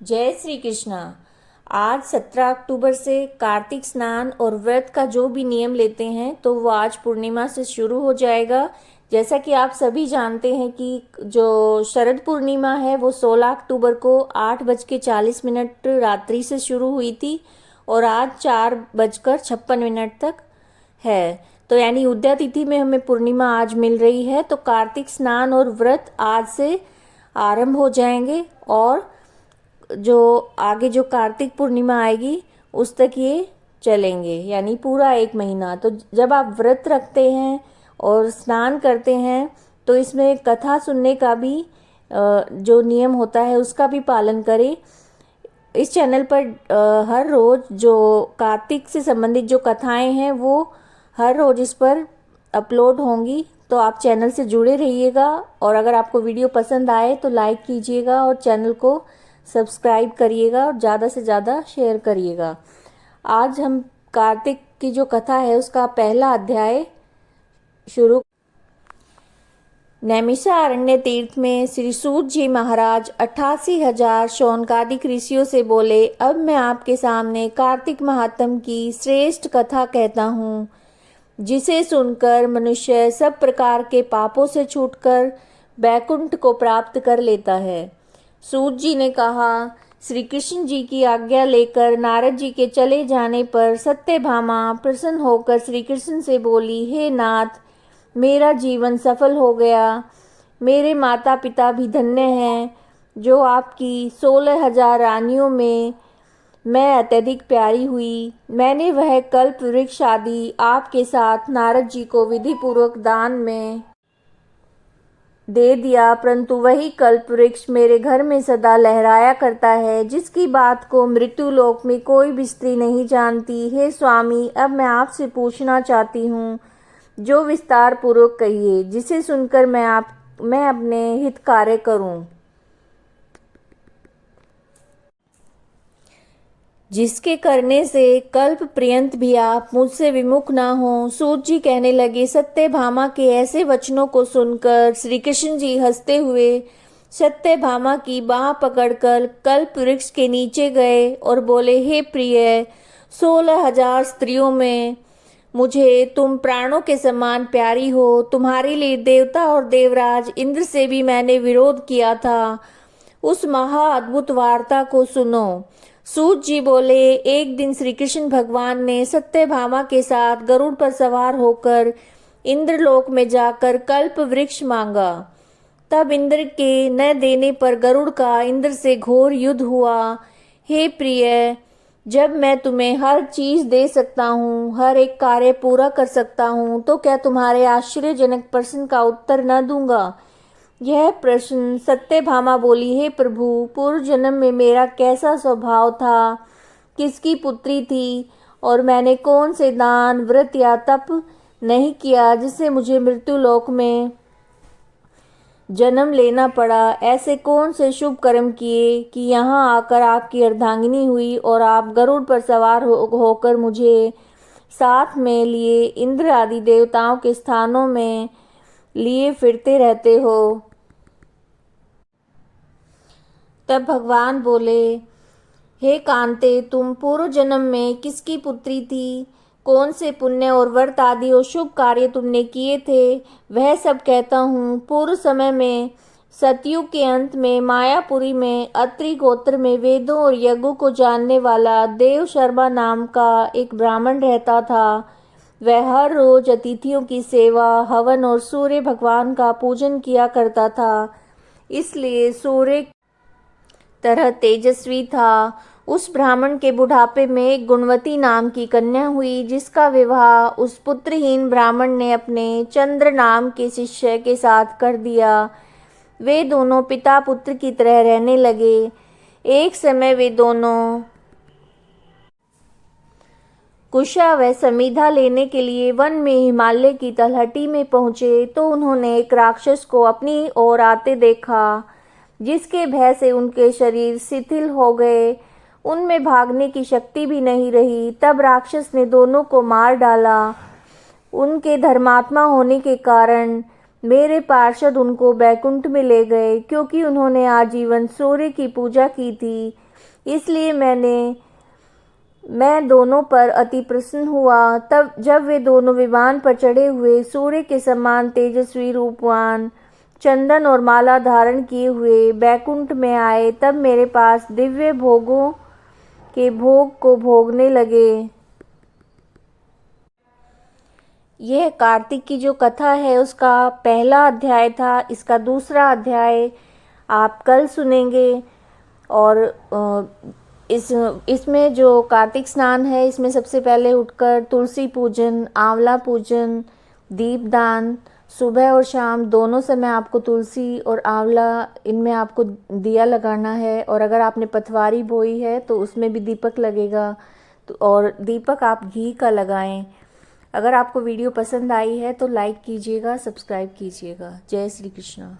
जय श्री कृष्णा। आज 17 अक्टूबर से कार्तिक स्नान और व्रत का जो भी नियम लेते हैं तो वो आज पूर्णिमा से शुरू हो जाएगा। जैसा कि आप सभी जानते हैं कि जो शरद पूर्णिमा है वो 16 अक्टूबर को 8:40 रात्रि से शुरू हुई थी और आज 4:56 तक है। तो यानी उदया तिथि में हमें पूर्णिमा आज मिल रही है। तो कार्तिक स्नान और व्रत आज से आरंभ हो जाएंगे और जो आगे जो कार्तिक पूर्णिमा आएगी उस तक ये चलेंगे, यानी पूरा 1 महीना। तो जब आप व्रत रखते हैं और स्नान करते हैं तो इसमें कथा सुनने का भी जो नियम होता है उसका भी पालन करें। इस चैनल पर हर रोज़ जो कार्तिक से संबंधित जो कथाएं हैं वो हर रोज़ इस पर अपलोड होंगी, तो आप चैनल से जुड़े रहिएगा। और अगर आपको वीडियो पसंद आए तो लाइक कीजिएगा और चैनल को सब्सक्राइब करिएगा और ज़्यादा से ज़्यादा शेयर करिएगा। आज हम कार्तिक की जो कथा है उसका पहला अध्याय शुरू। नैमिषारण्य तीर्थ में श्री सूत जी महाराज 88,000 शौनकादिक ऋषियों से बोले, अब मैं आपके सामने कार्तिक महात्म की श्रेष्ठ कथा कहता हूँ, जिसे सुनकर मनुष्य सब प्रकार के पापों से छूटकर बैकुंठ को प्राप्त कर लेता है। सूत जी ने कहा, श्री कृष्ण जी की आज्ञा लेकर नारद जी के चले जाने पर सत्यभामा प्रसन्न होकर श्री कृष्ण से बोली, हे नाथ, मेरा जीवन सफल हो गया। मेरे माता पिता भी धन्य हैं, जो आपकी 16,000 रानियों में मैं अत्यधिक प्यारी हुई। मैंने वह कल्प वृक्ष आदि आपके साथ नारद जी को विधि पूर्वक दान में दे दिया, परंतु वही कल्प वृक्ष मेरे घर में सदा लहराया करता है, जिसकी बात को मृत्यु लोक में कोई भी स्त्री नहीं जानती। हे स्वामी, अब मैं आपसे पूछना चाहती हूँ, जो विस्तार पूर्वक कहिए, जिसे सुनकर मैं अपने हित कार्य करूँ, जिसके करने से कल्प पर्यंत भी आप मुझसे विमुख ना हो। सूत जी कहने लगे, सत्यभामा के ऐसे वचनों को सुनकर श्री कृष्ण जी हंसते हुए सत्यभामा की बाह पकड़कर कल्प वृक्ष के नीचे गए और बोले, हे प्रिय, 16,000 स्त्रियों में मुझे तुम प्राणों के समान प्यारी हो। तुम्हारे लिए देवता और देवराज इंद्र से भी मैंने विरोध किया था। उस महा अद्भुत वार्ता को सुनो। सूत जी बोले, एक दिन श्री कृष्ण भगवान ने सत्यभामा के साथ गरुड़ पर सवार होकर इंद्रलोक में जाकर कल्प वृक्ष मांगा। तब इंद्र के न देने पर गरुड़ का इंद्र से घोर युद्ध हुआ। हे प्रिय, जब मैं तुम्हें हर चीज दे सकता हूँ, हर एक कार्य पूरा कर सकता हूँ, तो क्या तुम्हारे आश्चर्यजनक प्रश्न का उत्तर न दूंगा? यह प्रश्न सत्यभामा बोली, हे प्रभु, पूर्व जन्म में मेरा कैसा स्वभाव था, किसकी पुत्री थी, और मैंने कौन से दान, व्रत या तप नहीं किया जिससे मुझे मृत्यु लोक में जन्म लेना पड़ा। ऐसे कौन से शुभ कर्म किए कि यहाँ आकर आपकी अर्धांगिनी हुई और आप गरुड़ पर सवार होकर मुझे साथ में लिए इंद्र आदि देवताओं के स्थानों में लिए फिरते रहते हो। तब भगवान बोले, हे कांते, तुम पूर्व जन्म में किसकी पुत्री थी, कौन से पुण्य और व्रत आदि और शुभ कार्य तुमने किए थे, वह सब कहता हूँ। पूर्व समय में सतयुग के अंत में मायापुरी में अत्रि गोत्र में वेदों और यज्ञों को जानने वाला देव शर्मा नाम का एक ब्राह्मण रहता था। वह हर रोज अतिथियों की सेवा, हवन और सूर्य भगवान का पूजन किया करता था, इसलिए सूर्य तरह तेजस्वी था। उस ब्राह्मण के बुढ़ापे में एक गुणवती नाम की कन्या हुई, जिसका विवाह उस पुत्रहीन ब्राह्मण ने अपने चंद्र नाम के शिष्य के साथ कर दिया। वे दोनों पिता पुत्र की तरह रहने लगे। एक समय वे दोनों कुशा व समीधा लेने के लिए वन में हिमालय की तलहटी में पहुंचे तो उन्होंने एक राक्षस को अपनी ओर आते देखा, जिसके भय से उनके शरीर शिथिल हो गए, उनमें भागने की शक्ति भी नहीं रही। तब राक्षस ने दोनों को मार डाला। उनके धर्मात्मा होने के कारण मेरे पार्षद उनको बैकुंठ में ले गए, क्योंकि उन्होंने आजीवन सूर्य की पूजा की थी। इसलिए मैं दोनों पर अति प्रसन्न हुआ। तब जब वे दोनों विमान पर चढ़े हुए सूर्य के समान तेजस्वी रूपवान चंदन और माला धारण किए हुए बैकुंठ में आए, तब मेरे पास दिव्य भोगों के भोग को भोगने लगे। यह कार्तिक की जो कथा है उसका पहला अध्याय था। इसका दूसरा अध्याय आप कल सुनेंगे। और इसमें जो कार्तिक स्नान है, इसमें सबसे पहले उठकर तुलसी पूजन, आंवला पूजन, दीपदान, सुबह और शाम दोनों समय आपको तुलसी और आंवला इनमें आपको दिया लगाना है। और अगर आपने पथवारी बोई है तो उसमें भी दीपक लगेगा, तो और दीपक आप घी का लगाएं। अगर आपको वीडियो पसंद आई है तो लाइक कीजिएगा, सब्सक्राइब कीजिएगा। जय श्री कृष्ण।